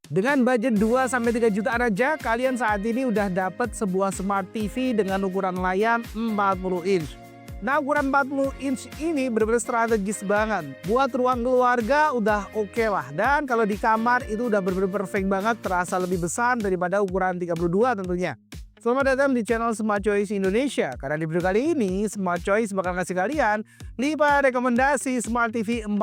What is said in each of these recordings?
Dengan budget 2-3 jutaan aja, kalian saat ini udah dapat sebuah Smart TV dengan ukuran layar 40 inch. Nah, ukuran 40 inch ini benar-benar strategis banget. Buat ruang keluarga udah oke lah. Dan kalau di kamar itu udah benar-benar perfect banget, terasa lebih besar daripada ukuran 32 tentunya. Selamat datang di channel Smart Choice Indonesia. Karena di video kali ini, Smart Choice bakal ngasih kalian 5 rekomendasi Smart TV 40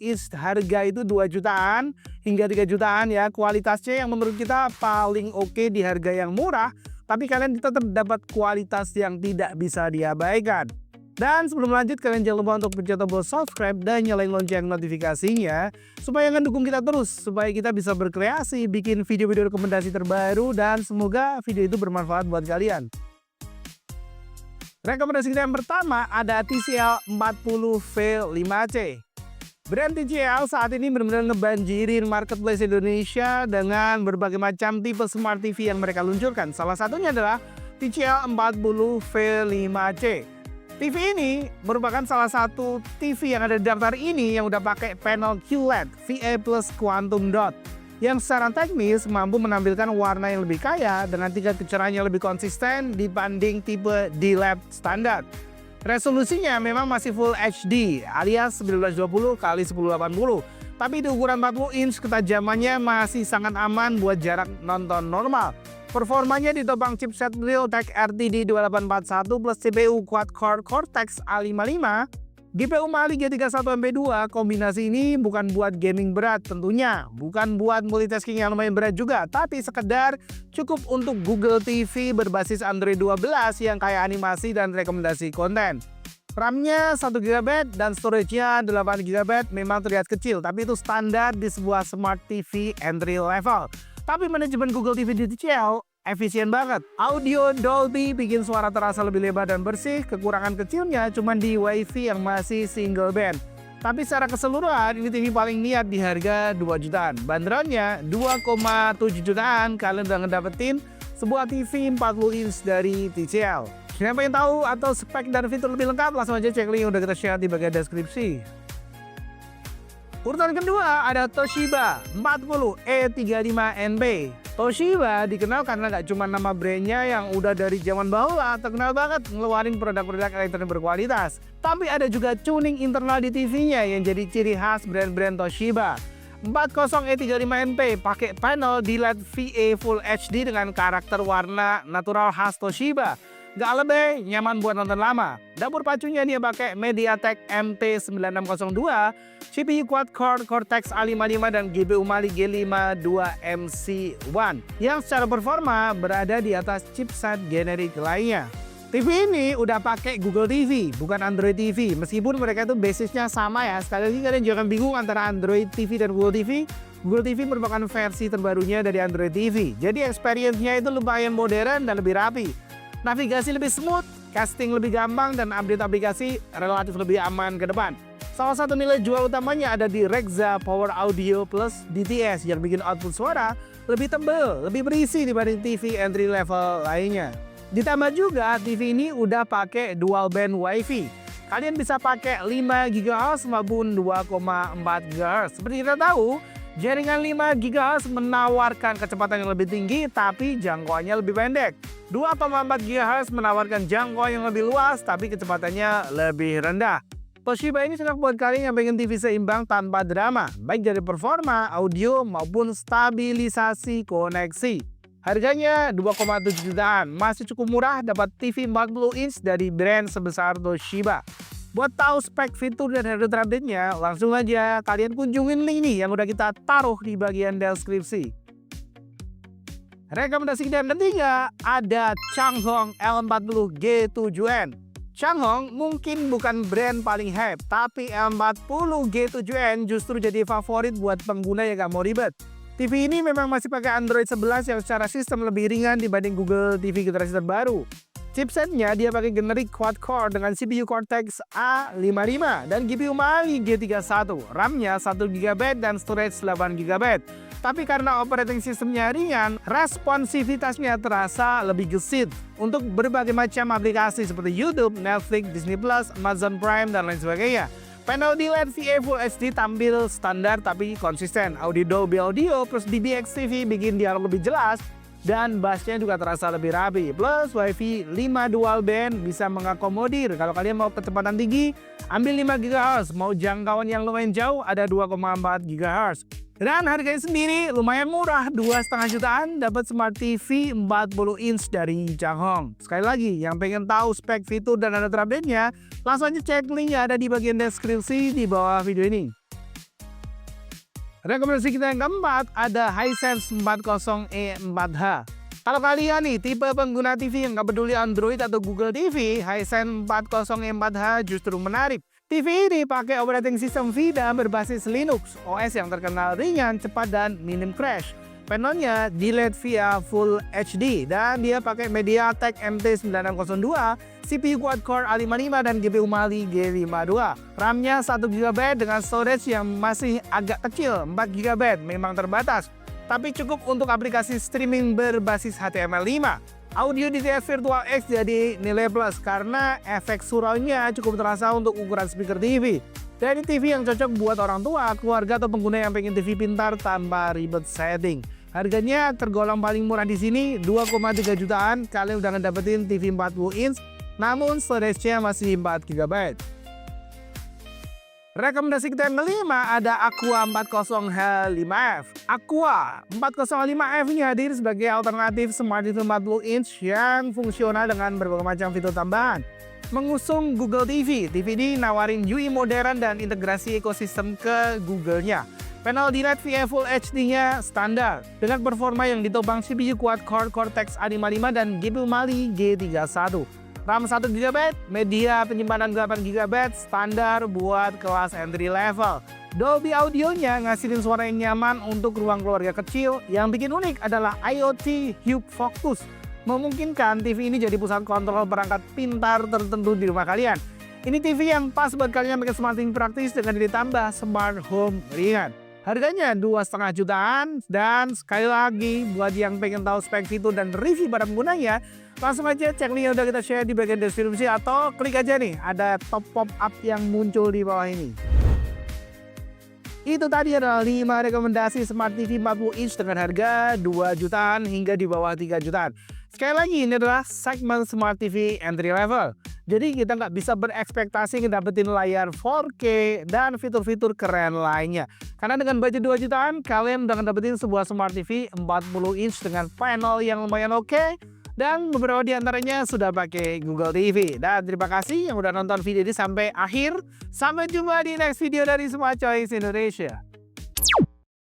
inch harga itu 2 jutaan hingga 3 jutaan ya. Kualitasnya yang menurut kita paling oke di harga yang murah, tapi kalian tetap dapat kualitas yang tidak bisa diabaikan. Dan sebelum lanjut, kalian jangan lupa untuk pencet tombol subscribe dan nyalain lonceng notifikasinya supaya ngedukung kita terus, supaya kita bisa berkreasi, bikin video-video rekomendasi terbaru, dan semoga video itu bermanfaat buat kalian. Rekomendasi kita yang pertama ada TCL 40V5C. Brand TCL saat ini benar-benar ngebanjirin marketplace Indonesia dengan berbagai macam tipe Smart TV yang mereka luncurkan. Salah satunya adalah TCL 40V5C. TV ini merupakan salah satu TV yang ada di daftar ini yang udah pakai panel QLED VA Plus Quantum Dot yang secara teknis mampu menampilkan warna yang lebih kaya dengan tingkat kecerahan yang lebih konsisten dibanding tipe D-Lab standar. Resolusinya memang masih Full HD alias 1920x1080, tapi di ukuran 40 inch ketajamannya masih sangat aman buat jarak nonton normal. Performanya ditopang chipset Realtek RTD 2841 plus CPU quad-core Cortex A55, GPU Mali G31MP2. Kombinasi ini bukan buat gaming berat tentunya, bukan buat multitasking yang lumayan berat juga, tapi sekedar cukup untuk Google TV berbasis Android 12 yang kaya animasi dan rekomendasi konten. RAM-nya 1GB dan storage-nya 8GB memang terlihat kecil, tapi itu standar di sebuah Smart TV entry level. Tapi manajemen Google TV di TCL efisien banget. Audio Dolby bikin suara terasa lebih lebar dan bersih. Kekurangan kecilnya cuma di WiFi yang masih single band. Tapi secara keseluruhan ini TV paling niat di harga 2 jutaan. Bandrolnya 2,7 jutaan. Kalian udah ngedapetin sebuah TV 40 inch dari TCL. Siapa yang tahu atau spek dan fitur lebih lengkap, langsung aja cek link yang udah kita share di bagian deskripsi. Urutan kedua ada Toshiba 40E35NB. Toshiba dikenal karena gak cuma nama brandnya yang udah dari zaman bahula terkenal banget ngeluarin produk-produk elektronik berkualitas, tapi ada juga tuning internal di TV-nya yang jadi ciri khas brand-brand Toshiba. 40E35NB pakai panel D-LED VA Full HD dengan karakter warna natural khas Toshiba. Gak lebih, nyaman buat nonton lama. Dapur pacunya dia pakai MediaTek MT9602, CPU quad-core Cortex A55 dan GPU Mali G52MC1 yang secara performa berada di atas chipset generik lainnya. TV ini udah pakai Google TV, bukan Android TV. Meskipun mereka itu basisnya sama ya. Sekali lagi kalian jangan bingung antara Android TV dan Google TV. Google TV merupakan versi terbarunya dari Android TV. Jadi experience-nya itu lumayan modern dan lebih rapi. Navigasi lebih smooth, casting lebih gampang, dan update aplikasi relatif lebih aman ke depan. Salah satu nilai jual utamanya ada di Rexa Power Audio Plus DTS yang bikin output suara lebih tebal, lebih berisi dibanding TV entry level lainnya. Ditambah juga TV ini udah pakai dual band WiFi. Kalian bisa pakai 5 GHz maupun 2,4 GHz. Seperti kita tahu, jaringan 5 GHz menawarkan kecepatan yang lebih tinggi tapi jangkauannya lebih pendek. 2,4 GHz menawarkan jangkauan yang lebih luas tapi kecepatannya lebih rendah. Toshiba ini cocok buat kalian yang pengen TV seimbang tanpa drama, baik dari performa, audio, maupun stabilisasi koneksi. Harganya 2,7 jutaan, masih cukup murah dapat TV 40 inch dari brand sebesar Toshiba. Buat tahu spek, fitur, dan harga terupdate-nya, langsung aja kalian kunjungin link nih yang udah kita taruh di bagian deskripsi. Rekomendasi kita yang ketiga ada Changhong L40 G7N. Changhong mungkin bukan brand paling hype, tapi L40 G7N justru jadi favorit buat pengguna yang gak mau ribet. TV ini memang masih pakai Android 11 yang secara sistem lebih ringan dibanding Google TV generasi terbaru. Chipsetnya dia pakai generik quad-core dengan CPU Cortex A55 dan GPU Mali G31. RAM-nya 1GB dan storage 8GB. Tapi karena operating sistemnya ringan, responsivitasnya terasa lebih gesit untuk berbagai macam aplikasi seperti YouTube, Netflix, Disney+, Amazon Prime, dan lain sebagainya. Panel di LED VA Full HD tampil standar tapi konsisten. Audio Dolby Audio plus DBX TV bikin dialog lebih jelas dan bassnya juga terasa lebih rapi. Plus WiFi 5 dual band bisa mengakomodir. Kalau kalian mau kecepatan tinggi, ambil 5 GHz. Mau jangkauan yang lumayan jauh, ada 2,4 GHz. Dan harganya sendiri lumayan murah, 2,5 jutaan dapat Smart TV 40 inch dari Changhong. Sekali lagi, yang pengen tahu spek, fitur, dan data terupdate-nya, langsung aja cek link yang ada di bagian deskripsi di bawah video ini. Rekomendasi kita yang keempat ada Hisense 40E4H. Kalau kalian nih tipe pengguna TV yang nggak peduli Android atau Google TV, Hisense 40E4H justru menarik. TV ini pakai operating system VIDA berbasis Linux, OS yang terkenal ringan, cepat, dan minim crash. Panelnya di-LED via Full HD dan dia pakai MediaTek MT9602, CPU quad-core A55 dan GPU Mali G52. RAM-nya 1 GB dengan storage yang masih agak kecil, 4 GB memang terbatas, tapi cukup untuk aplikasi streaming berbasis HTML5. Audio DTS Virtual X jadi nilai plus karena efek surround-nya cukup terasa untuk ukuran speaker TV. Dan ini TV yang cocok buat orang tua, keluarga, atau pengguna yang pengen TV pintar tanpa ribet setting. Harganya tergolong paling murah di sini, 2,3 jutaan. Kalian udah ngedapetin TV 40 inch, namun storage-nya masih 4 GB. Rekomendasi kita yang kelima ada Aqua 40H5F. Aqua 40H5F ini hadir sebagai alternatif Smart TV 40 inch yang fungsional dengan berbagai macam fitur tambahan. Mengusung Google TV, TV ini nawarin UI modern dan integrasi ekosistem ke Google-nya. Panel di LED VA Full HD-nya standar dengan performa yang ditopang CPU quad-core Cortex A55 dan GPU Mali G31. RAM 1 GB, media penyimpanan 8 GB, standar buat kelas entry level. Dolby Audio-nya ngasilin suara yang nyaman untuk ruang keluarga kecil. Yang bikin unik adalah IoT Hue Focus, memungkinkan TV ini jadi pusat kontrol perangkat pintar tertentu di rumah kalian. Ini TV yang pas buat kalian pakai smart TV praktis dengan ditambah smart home ringan. Harganya 2,5 jutaan dan sekali lagi buat yang pengen tahu spek, fitur, dan review pada penggunanya, langsung aja cek link yang udah kita share di bagian deskripsi atau klik aja nih ada top pop-up yang muncul di bawah ini. Itu tadi adalah 5 rekomendasi Smart TV 40 inch dengan harga 2 jutaan hingga di bawah 3 jutaan. Sekali lagi, ini adalah segmen Smart TV entry level. Jadi kita nggak bisa berekspektasi ngedapetin layar 4K dan fitur-fitur keren lainnya. Karena dengan budget 2 jutaan, kalian udah ngedapetin sebuah Smart TV 40 inch dengan panel yang lumayan oke. Dan beberapa di antaranya sudah pakai Google TV. Dan terima kasih yang udah nonton video ini sampai akhir. Sampai jumpa di next video dari Smart Choice Indonesia.